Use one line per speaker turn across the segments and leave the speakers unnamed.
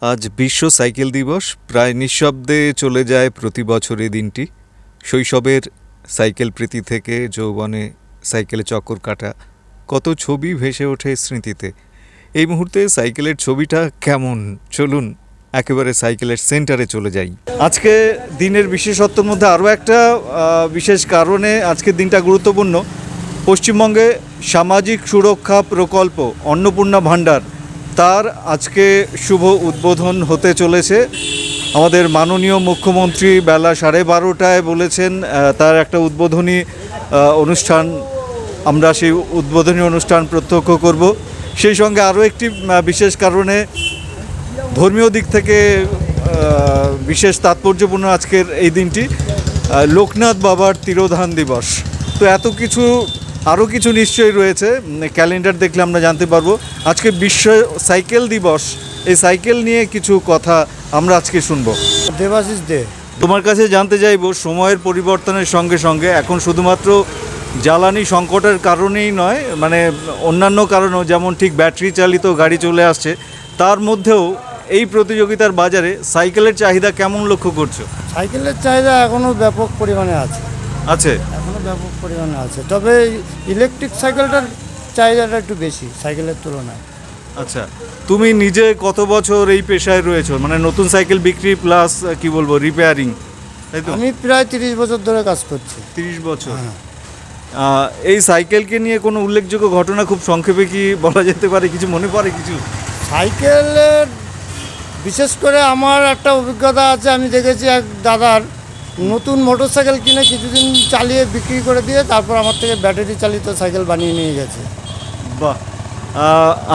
আজ বিশ্ব সাইকেল দিবস। প্রায় নিঃশব্দে চলে যায় প্রতি বছর এই দিনটি। শৈশবের সাইকেল প্রীতি থেকে যৌবনে সাইকেলে চক্কর কাটা কত ছবি ভেসে ওঠে স্মৃতিতে। এই মুহূর্তে সাইকেলের ছবিটা কেমন, চলুন একেবারে সাইকেলের সেন্টারে চলে যাই। আজকে দিনের বিশেষত্বের মধ্যে আরও একটা বিশেষ কারণে আজকের দিনটা গুরুত্বপূর্ণ। পশ্চিমবঙ্গে সামাজিক সুরক্ষা প্রকল্প অন্নপূর্ণা ভাণ্ডার, তার আজকে শুভ উদ্বোধন হতে চলেছে। আমাদের মাননীয় মুখ্যমন্ত্রী বেলা 12:30টায় বলেছেন তার একটা উদ্বোধনী অনুষ্ঠান, আমরা সেই উদ্বোধনী অনুষ্ঠান প্রত্যক্ষ করব। সেই সঙ্গে আরও একটি বিশেষ কারণে ধর্মীয় দিক থেকে বিশেষ তাৎপর্যপূর্ণ আজকের এই দিনটি, লোকনাথ বাবার তিরোধান দিবস। তো এত কিছু আরও কিছু নিশ্চয়ই রয়েছে, ক্যালেন্ডার দেখলে আমরা জানতে পারবো। আজকে বিশ্ব সাইকেল দিবস, এই সাইকেল নিয়ে কিছু কথা আমরা আজকে শুনবো।
দেবাশিস দে,
তোমার কাছে জানতে চাইবো, সময়ের পরিবর্তনের সঙ্গে সঙ্গে এখন শুধুমাত্র জ্বালানি সংকটের কারণেই নয়, মানে অন্যান্য কারণেও, যেমন ঠিক ব্যাটারি চালিত গাড়ি চলে আসছে, তার মধ্যেও এই প্রতিযোগিতার বাজারে সাইকেলের চাহিদা কেমন লক্ষ্য করছো?
সাইকেলের চাহিদা এখনও ব্যাপক পরিমাণে আছে, এখনও ব্যাপক পরিমাণে আছে। তবে ইলেকট্রিক সাইকেলটার চাহিদাটা একটু বেশি সাইকেলের তুলনায়।
আচ্ছা, তুমি নিজে কত বছর এই পেশায় রয়েছো, মানে নতুন সাইকেল বিক্রি প্লাস কি বলবো রিপেয়ারিং, তাই তো?
আমি প্রায় 30 বছর ধরে কাজ করছি।
30 বছর।
হ্যাঁ।
এই সাইকেলকে নিয়ে কোনো উল্লেখযোগ্য ঘটনা খুব সংক্ষেপে কি বলা যেতে পারে? কিছু মনে পড়ে কিছু?
সাইকেলের বিশেষ করে আমার একটা অভিজ্ঞতা আছে। আমি দেখেছি এক দাদার নতুন মোটর সাইকেল কিনে কিছুদিন চালিয়ে বিক্রি করে দিয়ে তারপর আমার থেকে ব্যাটারি চালিত সাইকেল বানিয়ে নিয়ে গেছে।
বাহ।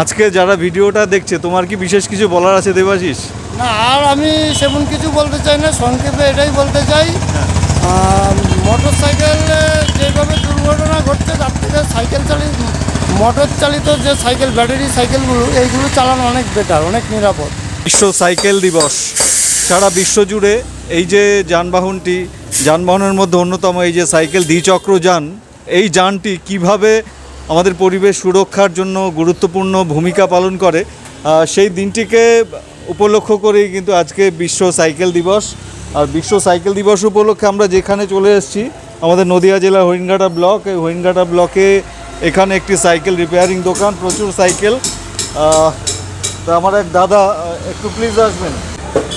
আজকে যারা ভিডিওটা দেখছে, তোমার কি বিশেষ কিছু বলার আছে দেবাশিস?
না, আর আমি সেমন কিছু বলতে চাই না, সংক্ষেপে এটাই বলতে চাই, মোটর সাইকেলে যেভাবে দুর্ঘটনা ঘটছে তার থেকে সাইকেল চালিত, মোটর চালিত যে সাইকেল, ব্যাটারি সাইকেলগুলো, এইগুলো চালানো অনেক বেটার, অনেক নিরাপদ।
বিশ্ব সাইকেল দিবস সারা বিশ্ব জুড়ে এই যে যানবাহনের মধ্যে অন্যতম এই যে সাইকেল দ্বিচক্র যান, এই যানটি কিভাবে আমাদের পরিবেশ সুরক্ষার জন্য গুরুত্বপূর্ণ ভূমিকা পালন করে, সেই দিনটিকে উপলক্ষ করেই কিন্তু আজকে বিশ্ব সাইকেল দিবস। আর বিশ্ব সাইকেল দিবস উপলক্ষে আমরা যেখানে চলে এসেছি, আমাদের নদিয়া জেলার হরিণঘাটা ব্লক, এই হরিণঘাটা ব্লকে এখানে একটি সাইকেল রিপেয়ারিং দোকান, প্রচুর সাইকেল। তা আমার এক দাদা, একটু প্লিজ আসবেন।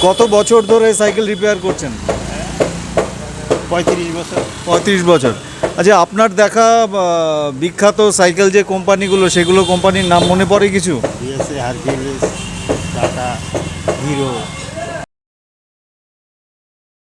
কত বছর ধরে সাইকেল রিপেয়ার করছেন?
35 বছর।
35 বছর। আচ্ছা, আপনার দেখা বিখ্যাত সাইকেল যে কোম্পানিগুলো, সেগুলো কোম্পানির নাম মনে পড়ে কিছু?
Hercules, tata, hero,